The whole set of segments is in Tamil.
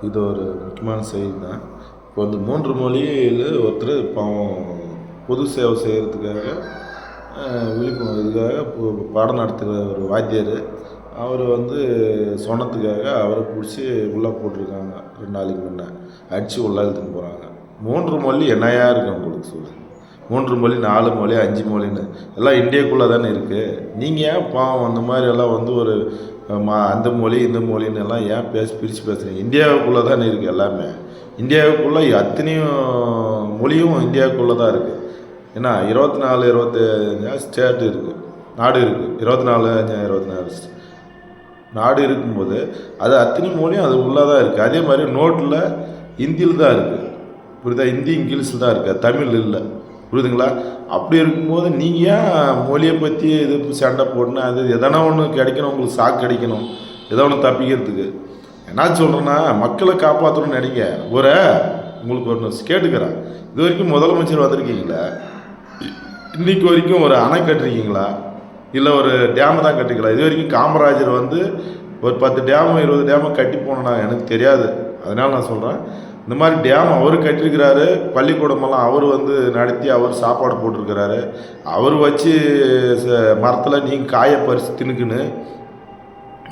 இது ஒரு முக்கியமான செய்தி தான். இப்போ வந்து 3 மொழியில ஒருத்தர் பாவம் பொது சேவை செய்கிறதுக்காக விழிப்புணர்வு இதுக்காக பாடம் நடத்துகிற ஒரு வாத்தியார். அவர் வந்து சொன்னதுக்காக அவரை பிடிச்சி உள்ளே போட்டிருக்காங்க. 2 நாளைக்கு முன்னே அடித்து உள்ளே இழுத்துன்னு போகிறாங்க. 3 மொழி என்னையா இருக்குது உங்களுக்கு சொல்லு? 3 மொழி 4 மொழி 5 மொழின்னு எல்லாம் இந்தியாக்குள்ளே தானே இருக்குது. நீங்கள் ஏன் பாவம் அந்த மாதிரி எல்லாம் வந்து ஒரு அந்த மொழி இந்த மொழின்னு எல்லாம் ஏன் பிரித்து பேசுகிறீங்க? இந்தியாவுக்குள்ளே தானே இருக்குது எல்லாமே. இந்தியாவுக்குள்ளே அத்தனையும் மொழியும் இந்தியாவுக்குள்ளே தான் இருக்குது. ஏன்னா 24 25 ஸ்டேட் இருக்குது, நாடு இருக்குது. 24 24 நாடு இருக்கும்போது அது அத்தனை மொழியும் அது உள்ளே தான் இருக்குது. அதே மாதிரி நோட்டில் ஹிந்தியில் தான் இருக்குது, புரியுதா? ஹிந்தி இங்கிலீஷில் தான் இருக்குது, தமிழ் இல்லை, புரியுதுங்களா? அப்படி இருக்கும்போது நீங்கள் ஏன் மொழியை பற்றி இது சண்டை போடணும்? அது எதனா ஒன்று கிடைக்கணும், உங்களுக்கு சாக்கு கிடைக்கணும், ஏதோ ஒன்று தப்பிக்கிறதுக்கு. என்ன சொல்கிறேன்னா, மக்களை காப்பாற்றணும்னு நினைங்க. உங்களுக்கு ஒன்று கேட்டுக்கிறேன். இது வரைக்கும் முதலமைச்சர் வந்திருக்கீங்களா? இன்றைக்கு வரைக்கும் ஒரு அணை கட்டிருக்கீங்களா? இல்லை ஒரு டேம் தான் கட்டிக்கலாம்? இது வரைக்கும் காமராஜர் வந்து ஒரு 10 டேமு 20 டேமு கட்டி போனோன்னா எனக்கு தெரியாது. அதனால் நான் சொல்கிறேன், இந்த மாதிரி டேம் அவர் கட்டியிருக்கிறாரு. பள்ளிக்கூடமெல்லாம் அவர் வந்து நடத்தி அவர் சாப்பாடு போட்டிருக்கிறாரு. அவர் வச்சு மரத்தில் நீங்கள் காயை பறித்து தின்னுக்குன்னு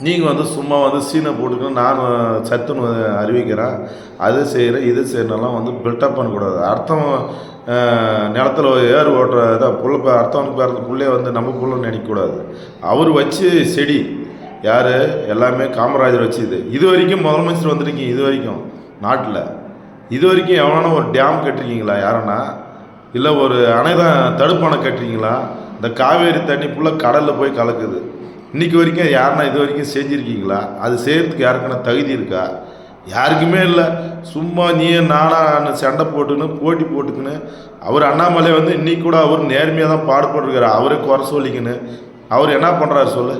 நீங்கள் வந்து சும்மா வந்து சீனை போட்டுக்கணும், நான் சத்துன்னு அறிவிக்கிறேன், அது செய்கிறேன் இது செய்யறதெல்லாம் வந்து பில்டப் பண்ணக்கூடாது. அர்த்தம் நிலத்தில் ஏறு ஓட்டுற தான் புள்ள அர்த்தவனுக்கு பிறந்த புள்ளைய வந்து நம்ம புள்ளன்னு நினைக்கக்கூடாது. அவர் வச்சு செடி யார் எல்லாமே காமராஜர் வச்சு இது வரைக்கும் முதலமைச்சர் வந்துருக்கீங்க. இது வரைக்கும் நாட்டில் இது வரைக்கும் எவனான ஒரு டேம் கட்டிருக்கீங்களா யாரன்னா? இல்லை ஒரு அணை தான் தடுப்பணை கட்டுறீங்களா? இந்த காவேரி தண்ணி ஃபுல்லாக கடலில் போய் கலக்குது. இன்றைக்கி வரைக்கும் யாருன்னா இது வரைக்கும் செஞ்சுருக்கீங்களா? அது செய்கிறதுக்கு யாருக்குன்னா தகுதி இருக்கா? யாருக்குமே இல்லை. சும்மா நீ நானான்னு சண்டை போட்டுன்னு போட்டி போட்டுக்குன்னு அவர் அண்ணாமலை வந்து இன்றைக்கி கூட அவர் நேர்மையாக தான் பாடுபட்டுருக்காரு. அவரே குறை சொல்லிக்கின்னு அவர் என்ன பண்ணுறாரு சொல்லு?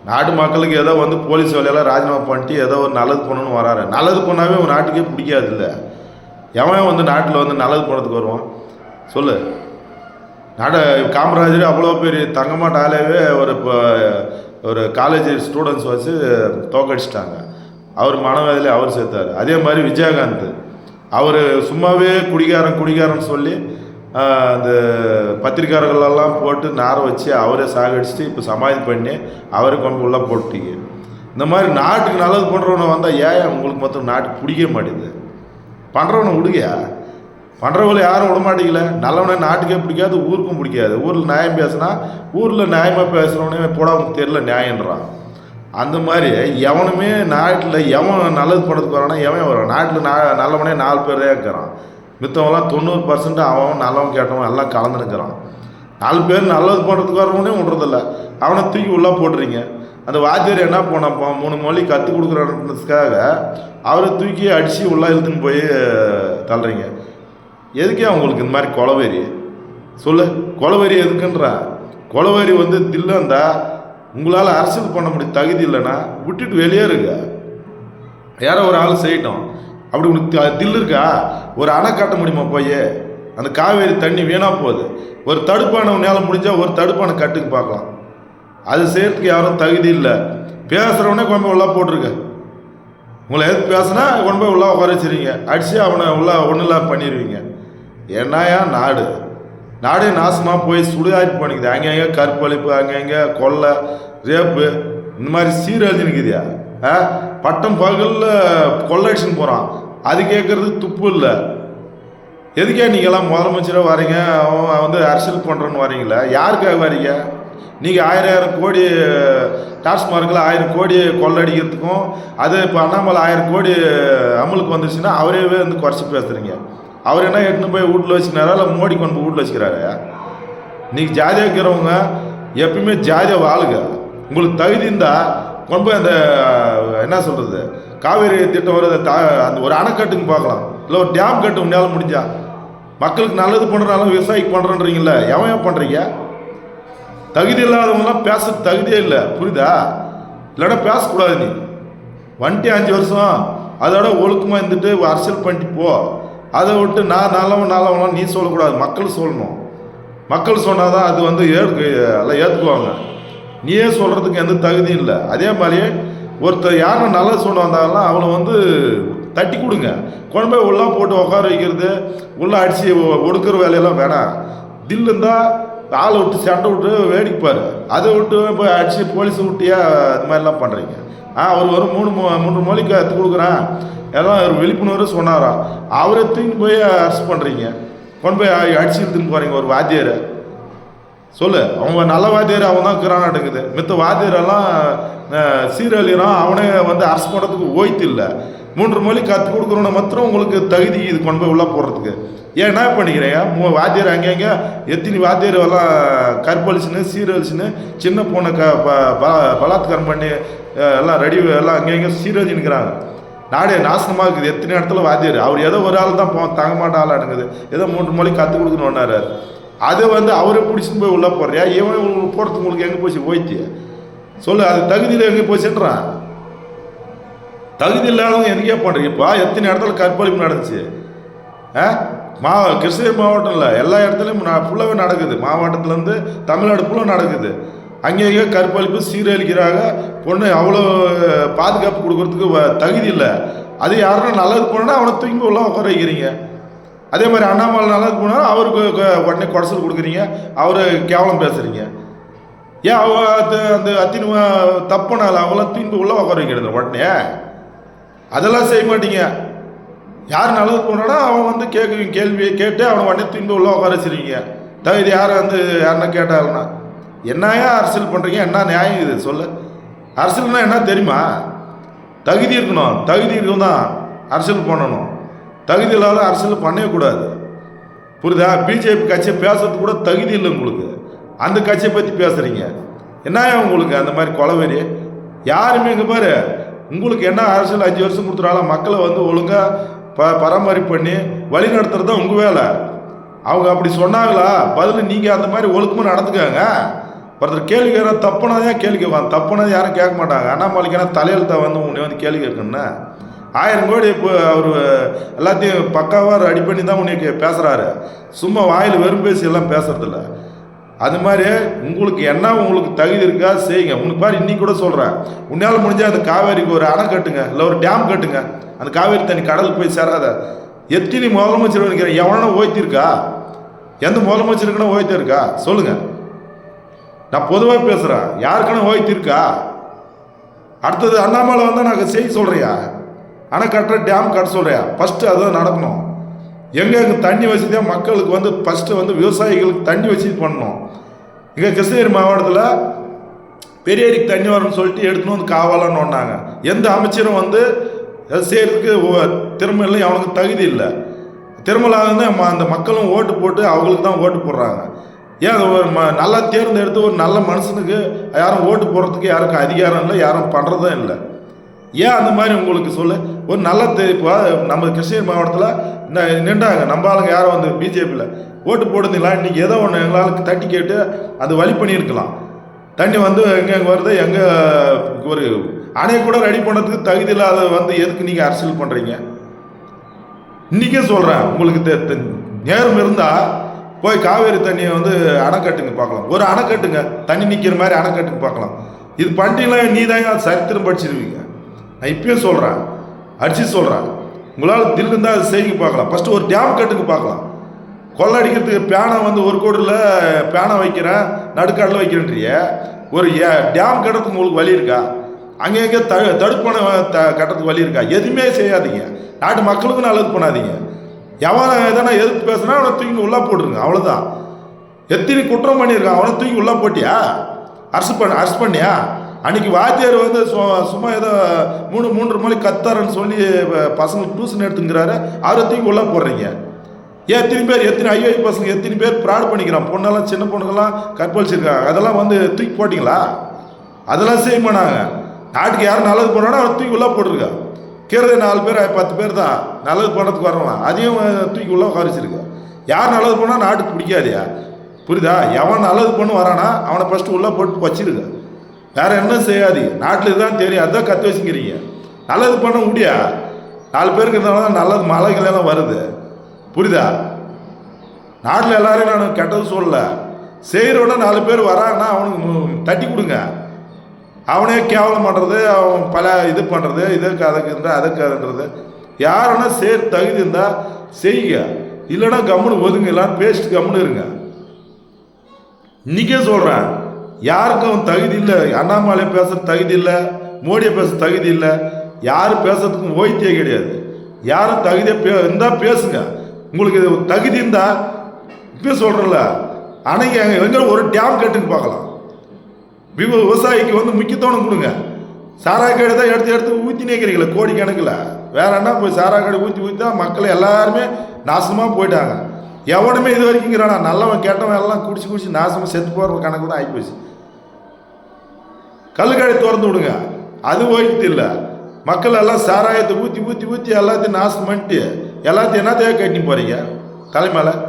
நாட்டு மக்களுக்கு ஏதோ வந்து போலீஸ் வேலையெல்லாம் ராஜினாமா பண்ணிட்டு ஏதோ ஒரு நல்லது பண்ணணும்னு வராரு. நல்லது பண்ணாவே ஒரு நாட்டுக்கே பிடிக்காது. இல்லை எவன் வந்து நாட்டில் வந்து நல்லது பண்ணதுக்கு வருவான் சொல்லு? காமராஜர் அவ்வளோ பெரிய தங்கமாட்ட ஆளாவே ஒரு காலேஜ் ஸ்டூடெண்ட்ஸ் வச்சு தோக்கடிச்சிட்டாங்க. அவர் மனவேதிலே அவர் சேர்த்தார். அதே மாதிரி விஜயகாந்த் அவர் சும்மாவே குடிகாரன் சொல்லி அந்த பத்திரிக்காரர்களெல்லாம் போட்டு நார வச்சு அவரே சாகடிச்சுட்டு இப்போ சமாதி பண்ணி அவரை கொண்டு உள்ளே போட்டீங்க. இந்த மாதிரி நாட்டுக்கு நல்லது பண்ணுறவனை வந்தால் ஏன் உங்களுக்கு மொத்தம் நாட்டுக்கு பிடிக்க மாட்டேங்குது? பண்ணுறவனை விடுகையா? பண்ணுறவங்களை யாரும் விட மாட்டேங்கல. நல்லவனே நாட்டுக்கே பிடிக்காது, ஊருக்கும் பிடிக்காது. ஊரில் நியாயம் பேசுனா ஊரில் நியாயமாக பேசுகிறவனே போட அவனுக்கு தெரியல நியாயன்றான். அந்த மாதிரி எவனுமே நாட்டில் எவன் நல்லது பண்ணுறதுக்கு வரானா எவன் வரான்? நாட்டில் நல்லவனே 4 பேர் தான் இருக்கிறான். மித்தவங்களாம் 90% அவன் நல்லவன் கேட்டவன் எல்லாம் கலந்துருக்கிறான். 4 பேர் நல்லது பண்ணுறதுக்கு வரவனே விட்றதில்ல. அவனை தூக்கி உள்ளே போட்டுறீங்க. அந்த வாத்தியார் என்ன போனப்போ 3 மொழி கற்றுக் கொடுக்குறதுக்காக அவரை தூக்கி அடித்து உள்ளே இழுத்துன்னு போய் தள்ளுறீங்க. எதுக்கே அவங்களுக்கு இந்த மாதிரி கொலவெறி சொல்லு? கொலவெறி எதுக்குன்றா? கொலவெறி வந்து தில்லந்தா உங்களால் அரசியல் பண்ண முடியும் தகுதி இல்லைன்னா விட்டுட்டு வெளியேறுங்க. யாரோ ஒரு ஆள் செய்யட்டும். அப்படி உனக்கு தில் இருக்கா? ஒரு அணை கட்ட முடியுமா? போய் அந்த காவேரி தண்ணி வீணாக போகுது. ஒரு தடுப்பானை உன்னால் முடிஞ்சால் ஒரு தடுப்பானை கட்டுக்கு பார்க்கலாம். அது செய்யறதுக்கு யாரும் தகுதி இல்லை. பேசுகிறவனே கொண்டு போய் உள்ளே போட்டிருக்க. உங்களை எதுக்கு பேசுனா கொண்டு போய் உள்ளே உட்காரச்சிருவீங்க, அடித்து அவனை உள்ளே ஒன்றும் இல்லாமல் பண்ணிடுவீங்க. என்னையா நாடே நாசமாக போய் சுடுகாடு பண்ணிக்குது. அங்கங்கே கற்பழிப்பு, அங்கங்கே கொள்ளை, ரேப்பு, இந்த மாதிரி சீரழிஞ்சு நிற்குதியா? பட்டம் பகலில் கொள்ளடிச்சுன்னு போகிறான். அது கேட்குறதுக்கு துப்பு இல்லை. எதுக்கே நீங்கள்லாம் முதலமைச்சராக வரீங்க, அவன் வந்து அரசியல் பண்ணுறன்னு வரீங்களா? யாருக்காக வரீங்க? நீங்கள் 1000 கோடி டாஸ்மார்க்கில் 1000 கோடி கொள்ளடிக்கிறதுக்கும் அது இப்போ அண்ணாமலை 1000 கோடி அமலுக்கு வந்துருச்சுன்னா அவரே வந்து குறைச்சி பேசுகிறீங்க. அவர் என்ன எட்டுன்னு போய் வீட்டில் வச்சுக்கிறாரா இல்லை மோடி கொண்டு போய் வீட்டில் வச்சுக்கிறாரு? நீங்கள் ஜாதியாக இருக்கிறவங்க எப்பயுமே ஜாதியாக வாழுங்க. உங்களுக்கு தகுதி இருந்தால் கொண்டு போய் அந்த என்ன சொல்கிறது காவேரி திட்டம் வருது, அந்த ஒரு அணைக்கட்டுக்கு பார்க்கலாம், இல்லை ஒரு டேம் கட்டு உன்னால முடிஞ்சா. மக்களுக்கு நல்லது பண்ணுறனால விவசாயிக்கு பண்ணுறன்றீங்கள, எவன் பண்ணுறீங்க? தகுதி இல்லாதவங்களாம் பேச தகுதியே இல்லை, புரியுதா? இல்லைன்னா பேசக்கூடாது. நீ வந்துட்டு 5 வருஷம் அதோட ஒழுக்கமாக இருந்துட்டு அரசியல் பண்ணிட்டு போ. அதை விட்டு நான் நல்லவன் நீ சொல்லக்கூடாது, மக்கள் சொல்லணும். மக்கள் சொன்னால் தான் அது வந்து எல்லாம் ஏற்றுக்குவாங்க. நீயே சொல்கிறதுக்கு எந்த தகுதியும் இல்லை. அதே மாதிரியே ஒருத்தர் யாரும் நல்லது சொன்ன வந்தாங்கன்னா அவளை வந்து தட்டி கொடுங்க. கொண்டு போய் உள்ளே போட்டு உட்கார வைக்கிறது, உள்ளே அடித்து ஒடுக்கிற வேலையெல்லாம் வேணாம். தில் இருந்தால் ஆளை விட்டு சண்டை விட்டு வேடிக்கைப்பார். அதை விட்டு போய் அடித்து போலீஸை விட்டியா அது மாதிரிலாம் பண்ணுறீங்க. அவர் ஒரு 3 மொழிக்கு கற்றுக் கொடுக்குறேன் எல்லாம் ஒரு விழிப்புணர்வு சொன்னாராம். அவரை தூக்கி போய் அரெஸ்ட் பண்ணுறீங்க, கொண்டு போய் அடிச்சு எடுத்துன்னு போகிறீங்க. ஒரு வாத்தியாரை சொல்லு, அவங்க நல்ல வாத்தியார் அவன் தான் இருக்கிறான் நடக்குது. மித்த வாத்தியாரெல்லாம் சீரழிறான், அவனே வந்து அரெஸ்ட் பண்ணுறதுக்கு ஓய்த்து இல்லை. 3 மொழி கற்றுக் கொடுக்குறோன்னு மாத்திரம் உங்களுக்கு தகுதி இது கொண்டு போய் உள்ளே போடுறதுக்கு. ஏன் என்ன பண்ணிக்கிறேன் வாத்தியார் அங்கங்கே எத்தனை வாத்தியார் எல்லாம் கற்பழிச்சுன்னு சீரழிச்சுன்னு சின்ன பொண்ணை பலாத்காரம் பண்ணி எல்லாம் ரெடி எல்லாம் அங்கங்கே சீரழிச்சுன்னுக்கிறாங்க. நாடே நாசனமாக இருக்குது. எத்தனை இடத்துல வாத்தியார் அவர் ஏதோ ஒரு ஆள் தான் தங்க மாட்ட ஆள் அடங்குது, ஏதோ 3 மொழி கற்றுக் கொடுக்கணும்னு ஒன்றாரு. அதை வந்து அவரை பிடிச்சின்னு போய் உள்ளே போடுறியா? இவன் போகிறதுக்கு உங்களுக்கு எங்கே போச்சு போய்த்து சொல்லு. அது தகுதியில் எங்கே போச்சுன்றான். தகுதி இல்லாதவங்க எதுக்கே பண்ணுறீங்கப்பா? எத்தனை இடத்துல கற்பழிப்பு நடந்துச்சு. கிருஷ்ணகிரி மாவட்டம் இல்லை, எல்லா இடத்துலையும் ஃபுல்லாகவே நடக்குது. மாவட்டத்துலேருந்து தமிழ்நாடு ஃபுல்லாக நடக்குது. அங்கேயே கற்பழிப்பு சீரழிக்கிறாங்க. பொண்ணு அவ்வளோ பாதுகாப்பு கொடுக்கறதுக்கு தகுதி இல்லை. அது யாருன்னா நல்லது போனால் அவனை தூக்கி உள்ள உட்கார வைக்கிறீங்க. அதே மாதிரி அண்ணாமலை நல்லது போனால் அவருக்கு உடனே குடைசல் கொடுக்குறீங்க, அவரை கேவலம் பேசுகிறீங்க. ஏன் அந்த அத்தின் தப்புனால அவங்களாம் தூக்கி உள்ள உட்கார வைக்கிறது உடனே? அதெல்லாம் செய்ய மாட்டீங்க. யார் நல்லது போனானா அவன் வந்து கேள்வியை கேட்டு அவனை உடனே தூக்கி உள்ள உட்கார வச்சுருவீங்க. தகுதி யாரை வந்து யாருன்னா கேட்டாங்கன்னா என்னையா அரசியல் பண்ணுறீங்க? என்ன நியாயம் இது சொல்லு? அரசியல்னா என்ன தெரியுமா? தகுதி இருக்கணும். தகுதி இருக்கும் தான் அரசியல் பண்ணணும். தகுதி இல்லாத அரசியல் பண்ணவே கூடாது. புரியுதா? பிஜேபி கட்சியை பேசுறது கூட தகுதி இல்லை உங்களுக்கு. அந்த கட்சியை பற்றி பேசுகிறீங்க. என்னையா உங்களுக்கு அந்த மாதிரி கொலவெறி? யாருமே இங்கே பாரு, உங்களுக்கு என்ன அரசியல் 5 வருஷம் கொடுத்துறாலும் மக்களை வந்து ஒழுங்காக பராமரிப்பு பண்ணி வழி நடத்துறது தான் உங்கள் வேலை. அவங்க அப்படி சொன்னாங்களா? பதில் நீங்கள் அந்த மாதிரி ஒழுக்கமாக நடந்துக்காங்க. ஒருத்தர் கேள்வி கேட்குறா, தப்புனதான் கேள்வி கேட்பாங்க. தப்புனது யாரும் கேட்க மாட்டாங்க. அண்ணாமலைக்கான தலையெழுத்தை வந்து உன்னை வந்து கேள்வி கேட்கணுன்னா 1000 கோடி இப்போ அவர் எல்லாத்தையும் பக்காவாக ரெடி பண்ணி தான் உன்னை பேசுகிறாரு. சும்மா வாயில் வெறும் பேசி எல்லாம் பேசுறதில்ல. அது மாதிரி உங்களுக்கு என்ன உங்களுக்கு தகுதி இருக்கா செய்யுங்க. உனக்கு பாரு இன்னைக்கு கூட சொல்கிறேன், உன்னால் முடிஞ்சால் அந்த காவேரிக்கு ஒரு அணை கட்டுங்க, இல்லை ஒரு டேம் கட்டுங்க. அந்த காவேரி தண்ணி கடலுக்கு போய் சேராத. எத்தனை முதலமைச்சர் நினைக்கிறேன் எவனா ஓய்த்திருக்கா? எந்த முதலமைச்சருக்குன்னா ஓய்த்திருக்கா சொல்லுங்கள். நான் பொதுவாக பேசுகிறேன், யாருக்கான ஓய்த்திருக்கா? அடுத்தது அண்ணாமலை வந்தால் நாங்கள் செய்ய சொல்கிறியா? அணை கட்டுற டேம் கட்ட சொல்கிறியா? ஃபஸ்ட்டு அதுதான் நடக்கணும். எங்கே தண்ணி வசதியாக மக்களுக்கு வந்து ஃபஸ்ட்டு வந்து விவசாயிகளுக்கு தண்ணி வசதி பண்ணணும். இங்கே கிருஷ்ணகிரி மாவட்டத்தில் பெரியேரிக்கு தண்ணி வரும்னு சொல்லிட்டு எடுத்துன்னு வந்து காவாலான்னு ஒன்றாங்க. எந்த அமைச்சரும் வந்து செய்கிறதுக்கு திறமை இல்லை, அவனுக்கு தகுதி இல்லை. திருமலாக அந்த மக்களும் ஓட்டு போட்டு அவங்களுக்கு தான் ஓட்டு போடுறாங்க. ஏன் ஒரு நல்லா தேர்ந்தெடுத்து ஒரு நல்ல மனுஷனுக்கு யாரும் ஓட்டு போடுறதுக்கு யாருக்கும் அதிகாரம் இல்லை, யாரும் பண்ணுறதும் இல்லை. ஏன் அந்த மாதிரி உங்களுக்கு சொல்ல? ஒரு நல்ல இப்போ நம்ம கிருஷ்ணகிரி மாவட்டத்தில் நின்றாங்க நம்ம ஆளுங்க யாரும் வந்து பிஜேபியில் ஓட்டு போடுறீங்களா? இன்றைக்கி ஏதோ ஒன்று எங்களால் தட்டி கேட்டு அது வழி பண்ணியிருக்கலாம். தண்ணி வந்து எங்கே வருது, எங்கே ஒரு அணை கூட ரெடி பண்ணுறதுக்கு தகுதி இல்லாத வந்து எதுக்கு நீங்கள் அரசியல் பண்ணுறீங்க? இன்றைக்கே சொல்கிறேன், உங்களுக்கு நேரம் இருந்தால் போய் காவேரி தண்ணியை வந்து அணை கட்டுங்க பார்க்கலாம். ஒரு அணை கட்டுங்க, தண்ணி நிற்கிற மாதிரி அணை கட்டுங்க பார்க்கலாம். இது பண்ணிட்டீங்களா? நீ தான் சரித்திரம் படிச்சிருவீங்க. நான் இப்பயும் சொல்கிறேன், அடிச்சு சொல்கிறேன், உங்களால் தில் இருந்தால் அது செய்ய பார்க்கலாம். ஃபஸ்ட்டு ஒரு டேம் கட்டுக்கு பார்க்கலாம். கொள்ளை அடிக்கிறதுக்கு பேனை வந்து 1 கோடியில் பேனை வைக்கிறேன், நடுக்காட்டில் வைக்கிறேன்றிய ஒரு டேம் கட்டுறதுக்கு உங்களுக்கு வழி இருக்கா? அங்கே தடுப்பான கட்டுறதுக்கு வழி இருக்கா? எதுவுமே செய்யாதீங்க. நாட்டு மக்களுக்கும் நல்லது பண்ணாதீங்க. எவனை எதனா எதிர்த்து பேசுனா அவனை தூக்கி உள்ளே போட்டுருங்க, அவ்வளோதான். எத்தனை குற்றம் பண்ணியிருக்கான், அவனை தூக்கி உள்ளே போட்டியா? அரெஸ்ட் பண்ணியா? அன்றைக்கி வாத்தியார் வந்து சும்மா ஏதோ 3 மொழி கத்தாரன்னு சொல்லி பசங்களுக்கு டியூஷன் எடுத்துங்கிறாரு, அவரை தூக்கி உள்ளே போடுறீங்க. எத்தனை ஐஐ பசங்க எத்தனை பேர் ப்ராட் பண்ணிக்கிறான். பொண்ணெல்லாம் சின்ன பொண்ணுங்கள்லாம் கற்பழிச்சிருக்காங்க. அதெல்லாம் வந்து தூக்கி போட்டிங்களா? அதெல்லாம் செய்ய மாட்டாங்க. நாட்டுக்கு யாரும் நல்லது பண்ணாலும் அவரை தூக்கி உள்ளே போட்டிருக்கா. கீழே 4 பேர் 10 பேர் தான் நல்லது பண்ணுறதுக்கு வரலாம், அதையும் தூக்கி உள்ளே உட்காரிச்சிருக்கா. யார் நல்லது பண்ணால் நாட்டுக்கு பிடிக்காதியா? புரியுதா? எவன் நல்லது பண்ணு வரானா அவனை ஃபஸ்ட்டு உள்ளே போட்டு வச்சிருக்க. வேறு என்ன செய்யாது. நாட்டில் இதுதான் தெரியும், அதுதான் கற்று வச்சுக்கிறீங்க. நல்லது பண்ண முடியா? 4 பேருக்கு இருந்தாலும் தான் நல்லது மலைகள் எல்லாம் வருது. புரியுதா? நாட்டில் எல்லாரையும் நான் கெட்டது சொல்லல. செய்கிறோட 4 பேர் வராங்கன்னா அவனுக்கு தட்டி கொடுங்க. அவனே கேவலம் பண்ணுறது, அவன் பல இது பண்ணுறது, இதுக்கு அதுக்கு அதுன்றது யாருன்னா தகுதி இருந்தால் செய்யுங்க, இல்லைன்னா கம்முன்னு ஒதுங்க, எல்லாரும் பேசிட்டு கம்முன்னு இருங்க. இன்னைக்கே சொல்கிறேன், யாருக்கும் தகுதி இல்லை. அண்ணாமலை பேசுகிற தகுதி இல்லை, மோடியை பேச தகுதி இல்லை, யாரும் பேசுறதுக்கும் ஓய்த்தியே கிடையாது. யாரும் தகுதியாக இருந்தால் பேசுங்க. உங்களுக்கு தகுதி இருந்தால் இப்போ சொல்கிறல அன்னைக்கு எங்கே ஒரு டேம் கட்டுன்னு பார்க்கலாம். விவசாயிக்கு முக்கியத்துவம் கொடுங்க. சாராக்காடு தான் எடுத்து ஊற்றி நிற்கிறீங்களே கோடி கணக்கில். வேற என்ன போய் சாராக்காடு ஊற்றி தான் மக்கள் எல்லாருமே நாசமாக போயிட்டாங்க. எவனுமே இது வரைக்குங்கிறானா நல்லவன் கேட்டவன் எல்லாம் குடிச்சு நாசமாக செத்து போகிற கணக்கு தான் ஆகிப்போச்சு. கல்லுக்காடி திறந்து விடுங்க, அது ஓய்த்து இல்லை. மக்கள் எல்லாம் சாராயத்தை ஊற்றி எல்லாத்தையும் நாசம் பண்ணிட்டு எல்லாத்தையும் என்னத்தையாக கட்டி போகிறீங்க தலைமையில்.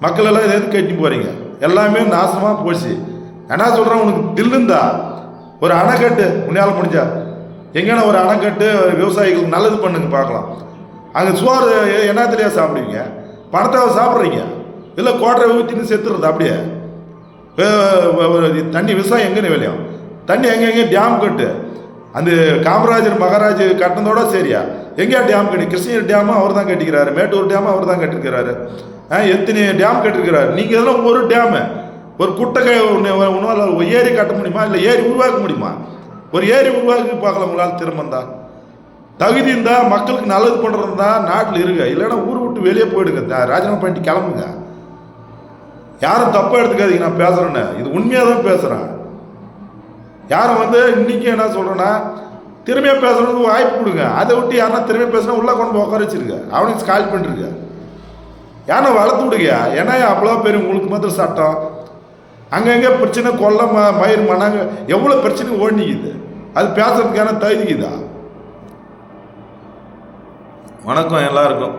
மக்கள் எல்லாம் எதுக்கு கட்டி போகிறீங்க? எல்லாமே நாசமாக போச்சு. என்ன சொல்கிறேன், உனக்கு தில்லுந்தா ஒரு அணைக்கட்டு முன்னால் முடிஞ்சா எங்கன்னா ஒரு அணைக்கட்டு விவசாயிகளுக்கு நல்லது பண்ணுங்க பார்க்கலாம். அங்கே சோறு என்னத்திலேயே சாப்பிடுவீங்க? பணத்தை சாப்பிட்றீங்க, இல்லை கோட்டரை ஊற்றின்னு செத்துறது. அப்படியே தண்ணி விவசாயம் எங்கேன்னு விளையும்? தண்ணி எங்கே டேம் கட்டு. அந்த காமராஜர் மகாராஜ் கட்டினதோட சரியா? எங்கேயா டேம் கட்டி? கிருஷ்ணகிரி டேமும் அவர் தான் கட்டிக்கிறாரு, மேட்டூர் டேமும் அவர் தான் கட்டிருக்கிறாரு. எத்தனை டேம் கட்டிருக்கிறாரு. நீங்கள் இதெல்லாம் ஒரு டேமு, ஒரு குட்டை ஒன்றும் ஏரி கட்ட முடியுமா? இல்லை ஏரி உருவாக்க முடியுமா? ஒரு ஏரி உருவாக்கி பார்க்கலாம் உங்களால் திரும்பந்தா. தகுதி இருந்தால் மக்களுக்கு நல்லது பண்ணுறது தான் நாட்டில் இருங்க. இல்லைன்னா ஊர் விட்டு வெளியே போயிடுங்க, ராஜினாமா பண்ணிட்டு கிளம்புங்க. யாரும் தப்பாக எடுத்துக்காதீங்க, நான் பேசுகிறேன்னு இது உண்மையாக தான் பேசுகிறேன். யாரும் இன்னைக்கு என்ன சொல்கிறேன்னா திறமையாக பேசுகிறதுக்கு வாய்ப்பு கொடுங்க. அதை விட்டு யாருன்னா திறமையாக பேசுனா உள்ளே கொண்டு உட்கார வச்சிருக்க, அவனுக்கு கால் பண்ணிருக்க, யாரை வளர்த்து விடுங்க. ஏன்னா அவ்வளோ பேர் உங்களுக்கு மாத்திரம் சட்டம் அங்கங்கே பிரச்சனை, கொல்ல மயிர் மனாங்க எவ்வளோ பிரச்சனை ஓடிக்குது. அது பேசுறதுக்கான தகுதிக்குதா? வணக்கம் எல்லாருக்கும்.